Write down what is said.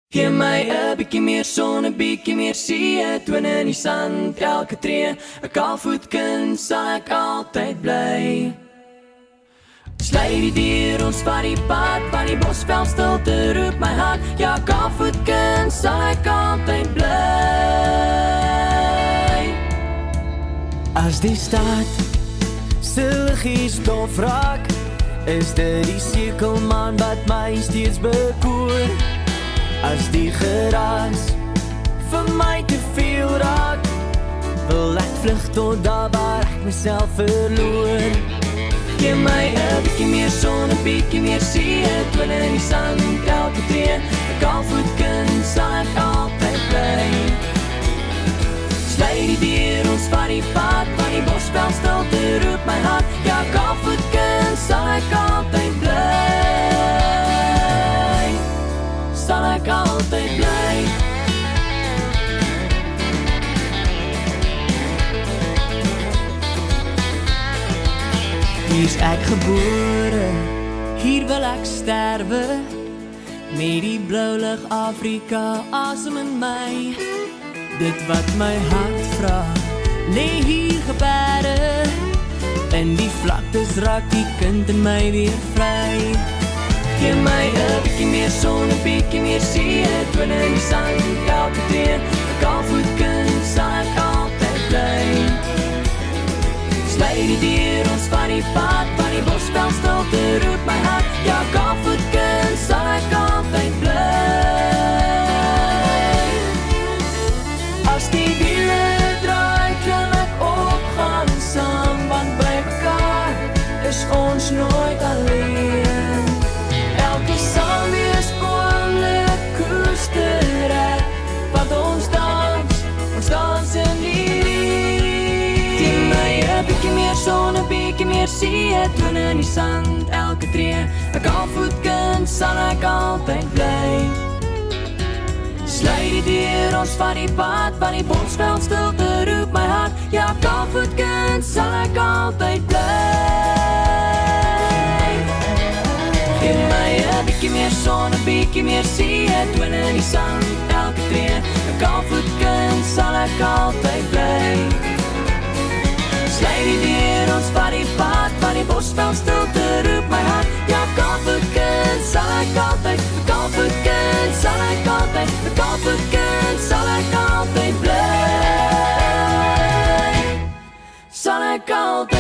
Gee my 'n bietjie meer son, 'n bietjie meer see, toon in die sand, elke tree, 'n kaalvoetkind sal ek altyd bly. Sluit die deur, ons vat die pad, van die bosvel stilte roep my hart, ja, kaalvoetkind sal ek altyd bly. As die stad stilletjies dof raak, is dit die sirkelman wat my steeds bekoor. As die geraas vir my te veel raak, wil ek vlug tot daar waar ek myself verloor. Gee my 'n bietjie meer son, 'n bietjie meer see, toon in die sand, elke tree, 'n kaalvoetkind sal ek altyd bly. Sluit die deur, ons vat die pad, van die bosvel stilte roep my hart, ja, kaalvoetkind sal ek altyd bly. Sal ek altyd bly. Hier is ek gebore, hier wil ek sterwe, met die blou lig Afrika asem in my. Dit wat my hart vra, lê hier geberre, in die vlaktes raak die kind in my weer vry. Gee my 'n bietjie meer son, 'n bietjie meer see, toon in die sand, elke tree, 'n kaalvoetkind sal ek altyd bly. Sluit die deur, ons vat die pad, van die bosvel stilte roep my hart, ja, kaalvoetkind sal ek altyd bly. As die wiele draai, klim ek op, gaan saam, want by mekaar is ons nooit alleen. Elke sang wees oomlik koesterreg, want ons dans in die lied. Gee my 'n bietjie meer son, 'n bietjie meer see, toon in die sand, elke tree, 'n kaalvoetkind sal ek altyd bly. Sluit die deur, ons vat die pad, van die bosvel stilte roep my hart, ja, kaalvoetkind sal ek altyd bly. Gee my 'n bietjie meer son, 'n bietjie meer see, toon in die sand, elke tree, 'n kaalvoetkind sal ek altyd bly. Sluit die deur, ons vat die pad, van die bosvel stilte roep my hart, ja, kaalvoetkind sal ek altyd, kaalvoetkind sal ek altyd, kaalvoetkind sal ek altyd bly. Sal ek altyd